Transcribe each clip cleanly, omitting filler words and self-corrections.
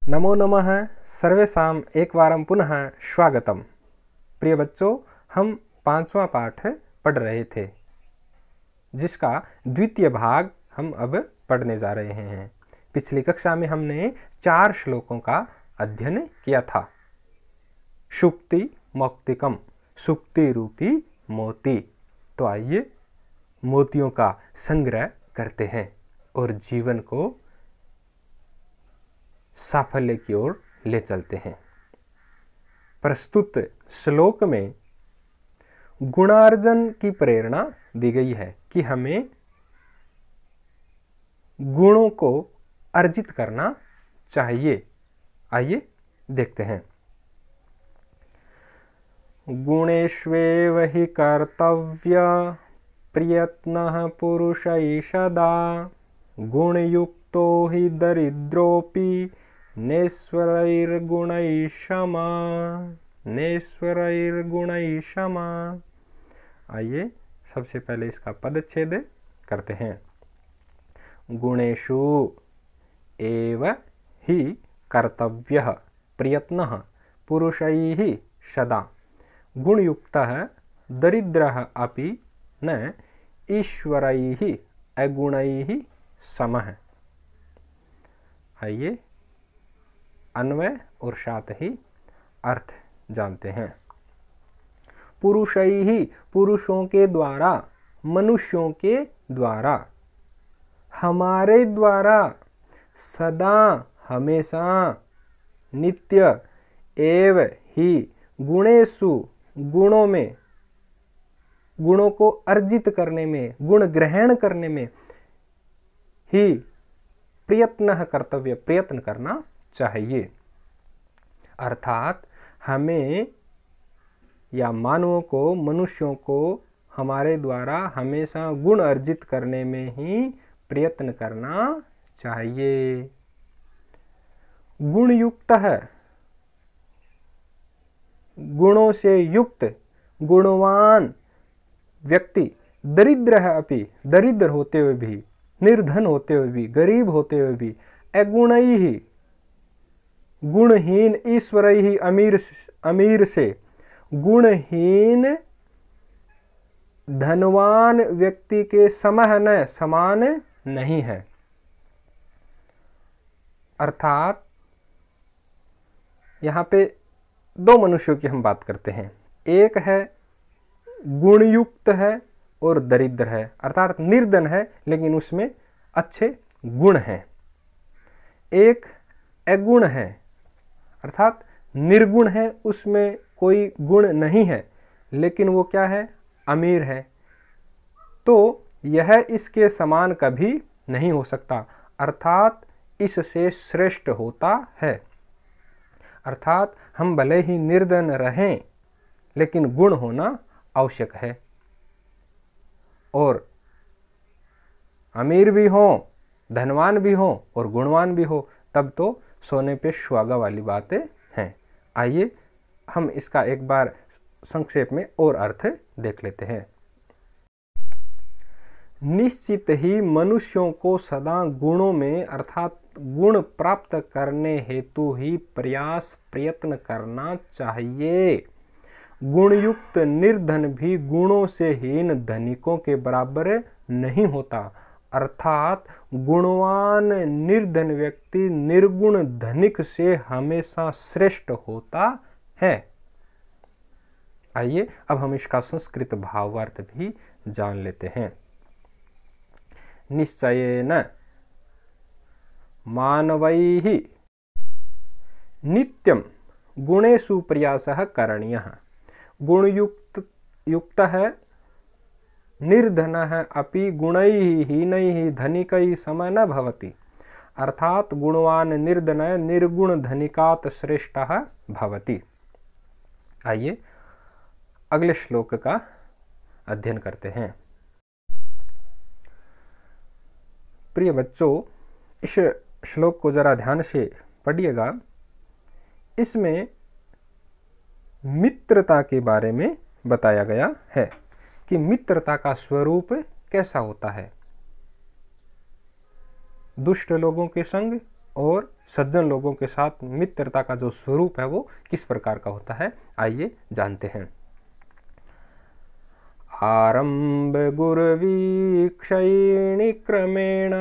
नमो नमः सर्वेषां एकवारं पुनः स्वागतम। प्रिय बच्चों, हम 5वां पाठ पढ़ रहे थे, जिसका द्वितीय भाग हम अब पढ़ने जा रहे हैं। पिछली कक्षा में हमने 4 श्लोकों का अध्ययन किया था। सुक्ति मौक्तिकम, सुक्ति रूपी मोती। तो आइए मोतियों का संग्रह करते हैं और जीवन को साफल्य की ओर ले चलते हैं। प्रस्तुत श्लोक में गुणार्जन की प्रेरणा दी गई है कि हमें गुणों को अर्जित करना चाहिए। आइए देखते हैं। गुणेष्वेव हि कर्तव्य प्रयत्नः पुरुषैः सदा गुणयुक्तो हि दरिद्रोऽपि नेश्वरैर्गुणैः क्षमा, नेश्वरैर्गुणैः क्षमा। आइए सबसे पहले इसका पदच्छेद करते हैं। गुणेषु एव हि कर्तव्यः प्रयत्नः पुरुषैः सदा गुणयुक्तः दरिद्रः अपि न ईश्वरैः अगुणैः समः। आइए अन्वय और साथ ही अर्थ जानते हैं। पुरुषैः, पुरुषों के द्वारा, मनुष्यों के द्वारा, हमारे द्वारा, सदा हमेशा, नित्य, एव ही गुणेषु गुणों में, गुणों को अर्जित करने में, गुण ग्रहण करने में ही प्रयत्न कर्तव्य, प्रयत्न करना चाहिए। अर्थात हमें या मानवों को, मनुष्यों को हमारे द्वारा हमेशा गुण अर्जित करने में ही प्रयत्न करना चाहिए। गुणयुक्त है, गुणों से युक्त, गुणवान व्यक्ति दरिद्र है अपि, दरिद्र होते हुए भी, निर्धन होते हुए भी, गरीब होते हुए भी, अगुणैः गुणहीन, ईश्वरैः अमीर से गुणहीन धनवान व्यक्ति के समह न, समान नहीं है। अर्थात यहाँ पे 2 मनुष्यों की हम बात करते हैं। एक है गुणयुक्त है और दरिद्र है, अर्थात निर्धन है लेकिन उसमें अच्छे गुण हैं। एक अगुण है, अर्थात निर्गुण है, उसमें कोई गुण नहीं है लेकिन वो क्या है, अमीर है। तो यह इसके समान कभी नहीं हो सकता, अर्थात इससे श्रेष्ठ होता है। अर्थात हम भले ही निर्धन रहें लेकिन गुण होना आवश्यक है, और अमीर भी हो, धनवान भी हो और गुणवान भी हो, तब तो सोने पे सुहागा वाली बातें हैं। आइए हम इसका एक बार संक्षेप में और अर्थ देख लेते हैं। निश्चित ही मनुष्यों को सदा गुणों में, अर्थात गुण प्राप्त करने हेतु ही प्रयास, प्रयत्न करना चाहिए। गुणयुक्त निर्धन भी गुणों से हीन धनिकों के बराबर नहीं होता, अर्थात गुणवान निर्धन व्यक्ति निर्गुण धनिक से हमेशा श्रेष्ठ होता है। आइए अब हम इसका संस्कृत भावार्थ भी जान लेते हैं। निश्चयेन मानवैः नित्यं गुणेषु प्रयासः करणीयः। गुणयुक्त है निर्धनः अपि गुणैः हीनैः धनिकैः समः न भवति, अर्थात गुणवान निर्धन निर्गुण धनिकात् श्रेष्ठः भवति। आइए अगले श्लोक का अध्ययन करते हैं। प्रिय बच्चों, इस श्लोक को जरा ध्यान से पढ़िएगा। इसमें मित्रता के बारे में बताया गया है कि मित्रता का स्वरूप कैसा होता है। दुष्ट लोगों के संग और सज्जन लोगों के साथ मित्रता का जो स्वरूप है वो किस प्रकार का होता है, आइए जानते हैं। आरंभ गुरवी क्षयिणी क्रमेण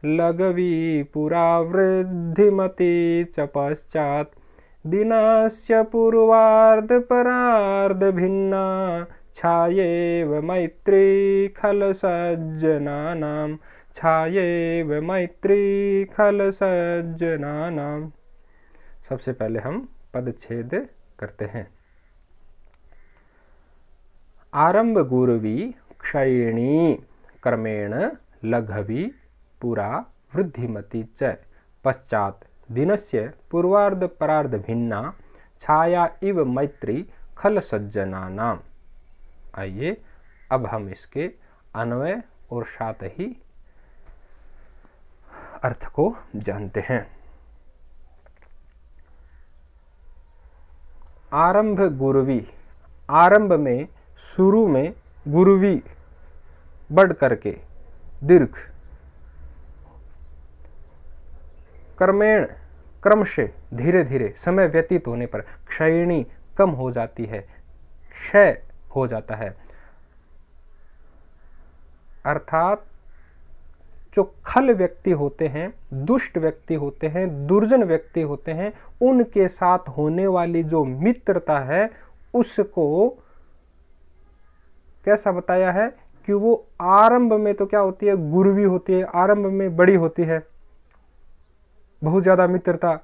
लघवी पुरा वृद्धिमती च पश्चात् दिनस्य पूर्वार्ध परार्ध भिन्ना छायेव मैत्री खल सज्जनानां, छायेव मैत्री खल सज्जनानां। सबसे पहले हम पदच्छेद करते हैं। आरंभ गुरवी क्षयिणी क्रमेण लघवी पुरा वृद्धिमती च पश्चात् दिनस्य पूर्वार्ध परार्ध भिन्ना छाया इव मैत्री खल सज्जनानां। आइए अब हम इसके अन्वय और साथ ही अर्थ को जानते हैं। आरंभ गुरवी, आरंभ में, शुरू में गुरवी बढ़ करके दीर्घ, क्रमेण क्रम से धीरे धीरे समय व्यतीत होने पर क्षयिणी कम हो जाती है, क्षय हो जाता है। अर्थात जो खल व्यक्ति होते हैं, दुष्ट व्यक्ति होते हैं, दुर्जन व्यक्ति होते हैं, उनके साथ होने वाली जो मित्रता है उसको कैसा बताया है कि वो आरंभ में तो क्या होती है, गुरवी होती है, आरंभ में बड़ी होती है, बहुत ज्यादा मित्रता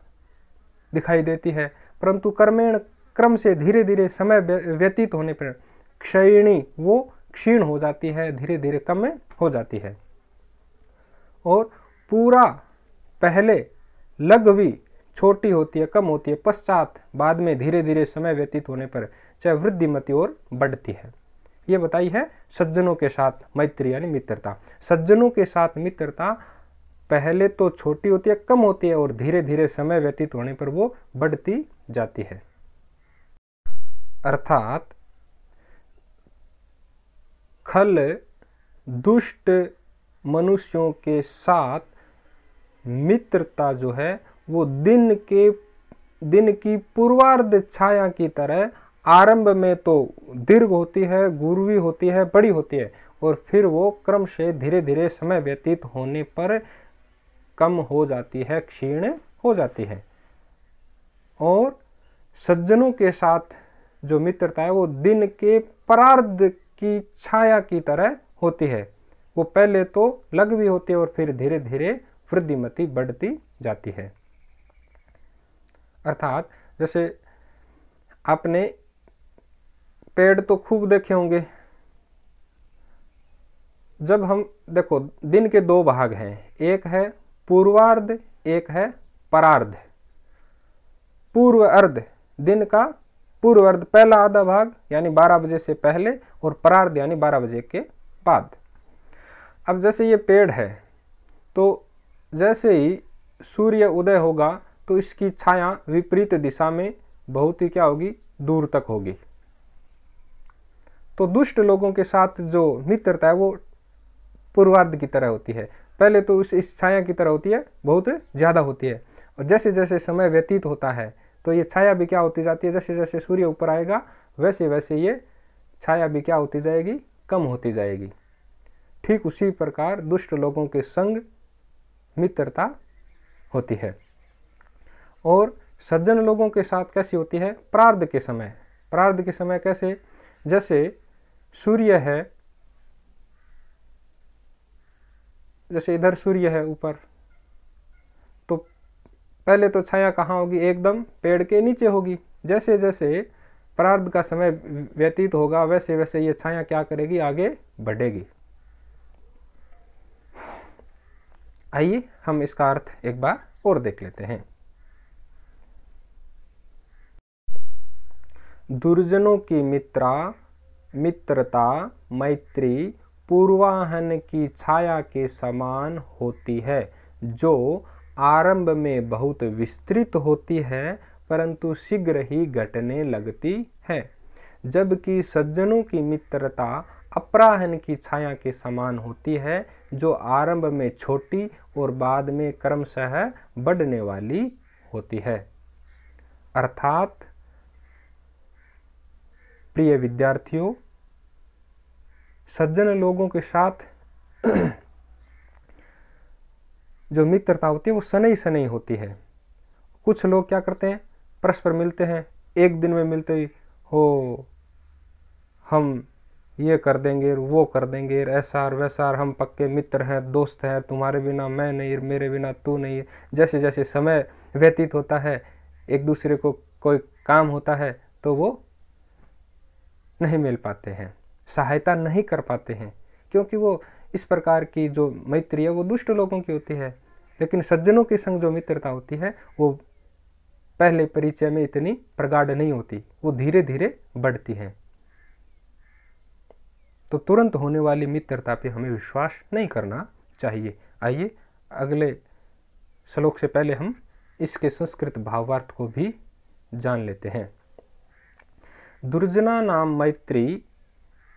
दिखाई देती है, परंतु क्रमेण क्रम से धीरे धीरे समय व्यतीत होने पर क्षयिणी वो क्षीण हो जाती है, धीरे धीरे कम हो जाती है। और पूरा पहले लघवी छोटी होती है, कम होती है, पश्चात बाद में धीरे धीरे समय व्यतीत होने पर चाहे वृद्धिमती और बढ़ती है। ये बताई है सज्जनों के साथ मैत्री यानी मित्रता। सज्जनों के साथ मित्रता पहले तो छोटी होती है, कम होती है और धीरे धीरे समय व्यतीत होने पर वो बढ़ती जाती है। अर्थात खल दुष्ट मनुष्यों के साथ मित्रता जो है वो दिन की पूर्वार्ध छाया की तरह आरंभ में तो दीर्घ होती है, गुरवी होती है, बड़ी होती है और फिर वो क्रम से धीरे धीरे समय व्यतीत होने पर कम हो जाती है, क्षीण हो जाती है। और सज्जनों के साथ जो मित्रता है वो दिन के परार्ध की छाया की तरह होती है, वो पहले तो लघवी होती है और फिर धीरे धीरे वृद्धिमती बढ़ती जाती है। अर्थात जैसे आपने पेड़ तो खूब देखे होंगे, जब हम देखो दिन के दो भाग हैं, एक है पूर्वार्ध, एक है परार्ध। पूर्व अर्ध, दिन का पूर्व अर्ध पहला आधा भाग यानी 12 बजे से पहले और परार्ध यानी 12 बजे के बाद। अब जैसे ये पेड़ है तो जैसे ही सूर्य उदय होगा तो इसकी छाया विपरीत दिशा में बहुत ही क्या होगी, दूर तक होगी। तो दुष्ट लोगों के साथ जो मित्रता है वो पूर्वार्ध की तरह होती है, पहले तो इस छाया की तरह होती है, बहुत ज्यादा होती है और जैसे जैसे समय व्यतीत होता है तो ये छाया भी क्या होती जाती है, जैसे जैसे सूर्य ऊपर आएगा वैसे वैसे ये छाया भी क्या होती जाएगी, कम होती जाएगी। ठीक उसी प्रकार दुष्ट लोगों के संग मित्रता होती है। और सज्जन लोगों के साथ कैसी होती है, प्रार्ध के समय। प्रार्ध के समय कैसे, जैसे सूर्य है, जैसे इधर सूर्य है ऊपर, तो पहले तो छाया कहाँ होगी, एकदम पेड़ के नीचे होगी। जैसे जैसे प्रार्ध का समय व्यतीत होगा वैसे वैसे ये छाया क्या करेगी, आगे बढ़ेगी। आइए हम इसका अर्थ एक बार और देख लेते हैं। दुर्जनों की मित्रता मैत्री पूर्वाहन की छाया के समान होती है, जो आरंभ में बहुत विस्तृत होती है परंतु शीघ्र ही घटने लगती है, जबकि सज्जनों की मित्रता अपराह्न की छाया के समान होती है, जो आरंभ में छोटी और बाद में क्रमशः बढ़ने वाली होती है। अर्थात प्रिय विद्यार्थियों, सज्जन लोगों के साथ जो मित्रता होती है वो सनई सनई होती है। कुछ लोग क्या करते हैं, परस्पर मिलते हैं, एक दिन में मिलते ही हो हम ये कर देंगे, वो कर देंगे, ऐसा और वैसा, हम पक्के मित्र हैं, दोस्त हैं, तुम्हारे बिना मैं नहीं, मेरे बिना तू नहीं। जैसे जैसे समय व्यतीत होता है, एक दूसरे को कोई काम होता है तो वो नहीं मिल पाते हैं, सहायता नहीं कर पाते हैं, क्योंकि वो इस प्रकार की जो मैत्री है वो दुष्ट लोगों की होती है। लेकिन सज्जनों के संग जो मित्रता होती है वो पहले परिचय में इतनी प्रगाढ़ नहीं होती, वो धीरे धीरे बढ़ती है। तो तुरंत होने वाली मित्रता पे हमें विश्वास नहीं करना चाहिए। आइए अगले श्लोक से पहले हम इसके संस्कृत भावार्थ को भी जान लेते हैं। दुर्जना नाम मैत्री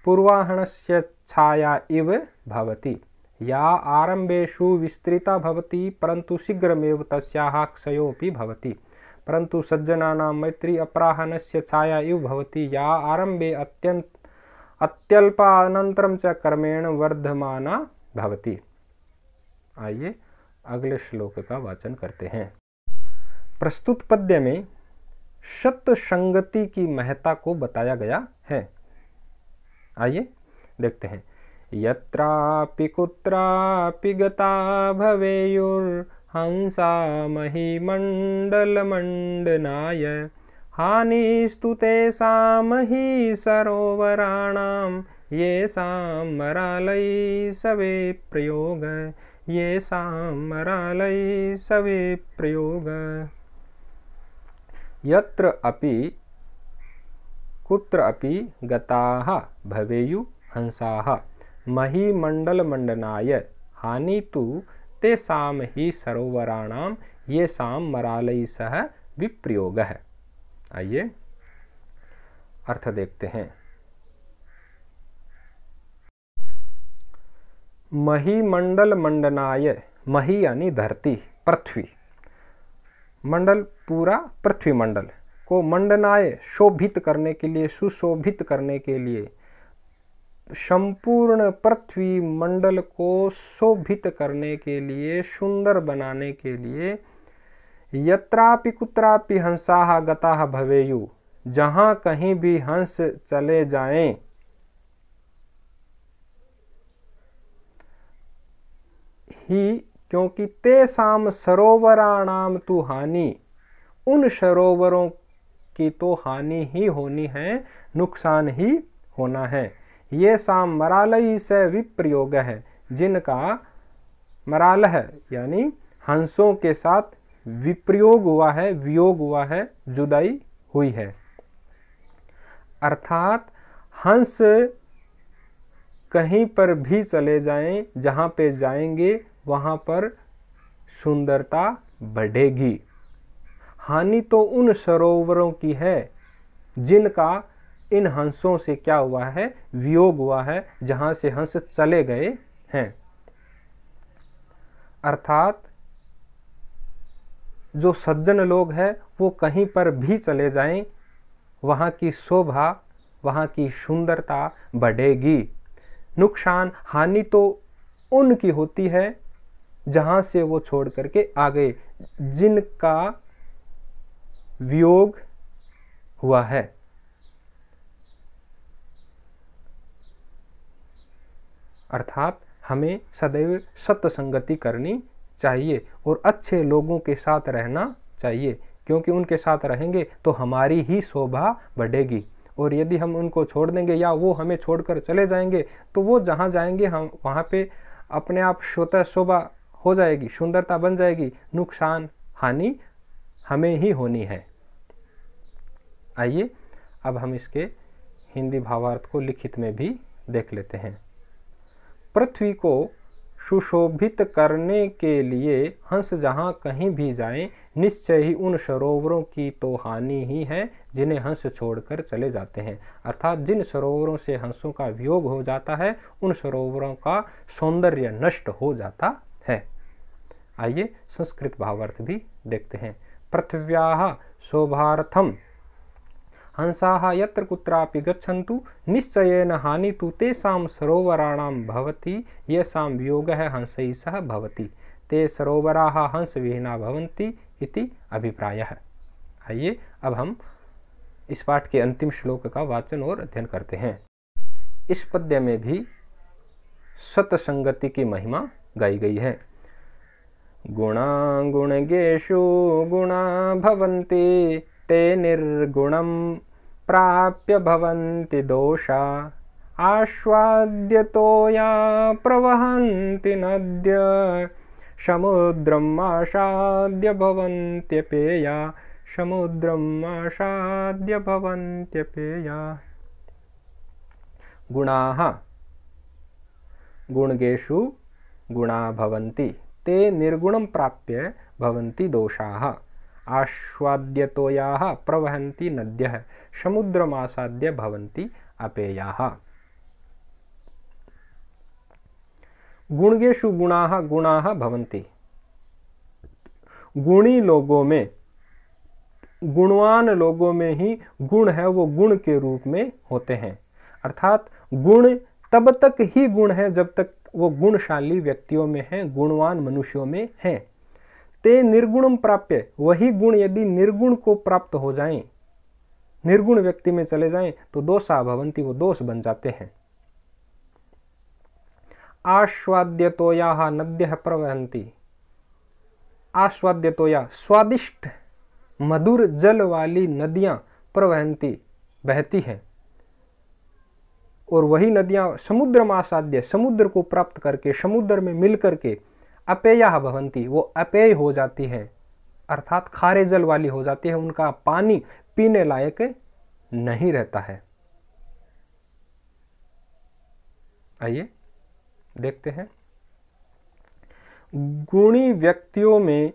पूर्वाहणस्य छाया इव भवति, या आरंभेषु विस्तृता भवति परंतु शीघ्रमेव तस्याः क्षयोऽपि भवति। परंतु सज्जनानां मैत्री अपराह्नस्य छाया इव भवति, या आरंभे अत्यल्पानन्तरं च क्रमेण वर्धमाना भवति। आइए अगले श्लोक का वाचन करते हैं। प्रस्तुत पद्य में सत्य संगति की महत्ता को बताया गया है। आइए देखते हैं। यत्रापि कुत्रापि गता भवेयुर्हंसा महिमण्डलमण्डनाय, हानिस्तु तेषां हि सरोवराणां येषां मरालये सवे प्रयोग, येषां मरालये सवे प्रयोग। यत्र अपि कुत्र अपि गताः भवेयुः हंसाः महिमण्डलमण्डनाय, हानि तु तेषां हि सरोवराणां येषां मरालये सह विप्रयोगः। आइए अर्थ देखते हैं। महिमण्डल मंडनाय, मही यानी धरती, पृथ्वी, मंडल पूरा पृथ्वी मंडल को मंडनाय शोभित करने के लिए, सुशोभित करने के लिए, संपूर्ण पृथ्वी मंडल को शोभित करने के लिए, सुंदर बनाने के लिए, यत्रापि कुत्रापि हंसाः गताः भवेयुः, जहां कहीं भी हंस चले जाएं, ही क्योंकि तेषां सरोवराणाम तु हानि, उन सरोवरों की तो हानि ही होनी है, नुकसान ही होना है। ये साम मरालय से विप्रयोग है, जिनका मराल है यानी हंसों के साथ विप्रयोग हुआ है, वियोग हुआ है, जुदाई हुई है। अर्थात हंस कहीं पर भी चले जाएं, जहां पे जाएंगे वहां पर सुंदरता बढ़ेगी। हानि तो उन सरोवरों की है जिनका इन हंसों से क्या हुआ है, वियोग हुआ है, जहां से हंस चले गए हैं। अर्थात जो सज्जन लोग हैं वो कहीं पर भी चले जाएं, वहां की शोभा, वहां की सुंदरता बढ़ेगी। नुकसान, हानि तो उनकी होती है जहां से वो छोड़ करके आ गए, जिनका वियोग हुआ है। अर्थात हमें सदैव सत्य संगति करनी चाहिए और अच्छे लोगों के साथ रहना चाहिए, क्योंकि उनके साथ रहेंगे तो हमारी ही शोभा बढ़ेगी। और यदि हम उनको छोड़ देंगे या वो हमें छोड़कर चले जाएंगे तो वो जहाँ जाएंगे हम वहाँ पे अपने आप स्वतः शोभा हो जाएगी, सुंदरता बन जाएगी, नुकसान हानि हमें ही होनी है। आइए अब हम इसके हिंदी भावार्थ को लिखित में भी देख लेते हैं। पृथ्वी को सुशोभित करने के लिए हंस जहाँ कहीं भी जाएं, निश्चय ही उन सरोवरों की तो हानि ही है जिन्हें हंस छोड़कर चले जाते हैं। अर्थात जिन सरोवरों से हंसों का वियोग हो जाता है उन सरोवरों का सौंदर्य नष्ट हो जाता है। आइए संस्कृत भावार्थ भी देखते हैं। पृथिव्याः शोभार्थम हंसाः यत्र कुत्रापि गच्छन्तु निश्चयेन हानि तु तेषां सरोवराणां भवति येषां वियोगः हंसैः सह भवति ते सरोवराः हंसविहीना भवन्ति इति अभिप्रायः। आइए अब हम इस पाठ के अंतिम श्लोक का वाचन और अध्ययन करते हैं। इस पद्य में भी सतसंगति की महिमा गाई गई है। गुणा गुणगेषु गुणा भवन्ति ते निर्गुणं प्राप्य भवन्ति दोषा आस्वाद्यतो या प्रवहन्ति नद्य समुद्रम् आसाद्य भवन्त्यपेया समुद्रम् आसाद्य भवन्त्यपेया। गुणाः गुणगेषु गुणा भवन्ति ते निर्गुणं प्राप्य भवन्ति दोषाः आस्वाद्यतोयाः प्रवहन्ति नद्यः समुद्रमासाद्य भवन्ति अपेयाः। गुणगेषु गुणाः गुणाः भवन्ति। गुणी लोगों में, गुणवान लोगों में ही गुण है वो गुण के रूप में होते हैं। अर्थात गुण तब तक ही गुण है जब तक वो गुणशाली व्यक्तियों में है, गुणवान मनुष्यों में है। ते निर्गुणम प्राप्य, वही गुण यदि निर्गुण को प्राप्त हो जाएं, निर्गुण व्यक्ति में चले जाएं तो दोषा भवन्ति, वो दोष बन जाते हैं। आस्वाद्यतोयाः नद्यः प्रवहन्ति। आस्वाद्यतोया स्वादिष्ट मधुर जल वाली नदियां प्रवहन्ति बहती हैं, और वही नदियां समुद्रमासाद्य समुद्र को प्राप्त करके समुद्र में मिल करके अपेयाः भवन्ति, वो अपेय हो जाती हैं, अर्थात खारे जल वाली हो जाती है, उनका पानी पीने लायक नहीं रहता है। आइए देखते हैं। गुणी व्यक्तियों में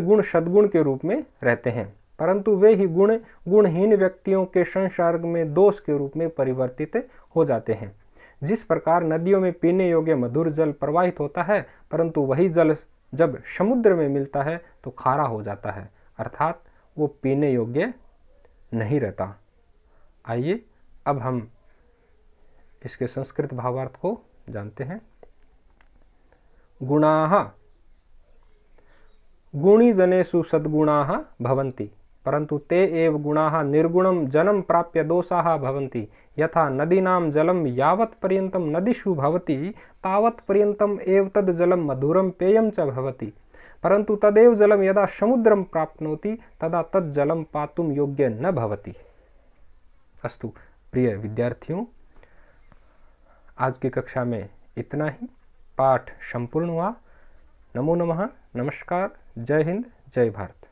गुण सद्गुण के रूप में रहते हैं, परंतु वे ही गुण गुणहीन व्यक्तियों के संसर्ग में दोष के रूप में परिवर्तित हो जाते हैं। जिस प्रकार नदियों में पीने योग्य मधुर जल प्रवाहित होता है, परंतु वही जल जब समुद्र में मिलता है तो खारा हो जाता है, अर्थात वो पीने योग्य नहीं रहता। आइए अब हम इसके संस्कृत भावार्थ को जानते हैं। गुणाः गुणी जनेषु सद्गुणाः भवन्ति परंतु ते एव गुणाः निर्गुणं जलं प्राप्य दोषाः भवन्ति। यथा नदीनां जलं यावत् पर्यन्तं नदीषु भवति तावत् पर्यन्तम् एव तद् जलं मधुरं पेयं च भवति, परंतु तदेव जलं यदा समुद्रं प्राप्नोति तदा तद् जलं पातुं योग्य न भवति। अस्तु प्रिय विद्यार्थियों, आज की कक्षा में इतना ही। पाठ संपूर्ण हुआ। नमो नमः, नमस्कार, जय हिंद, जय भारत।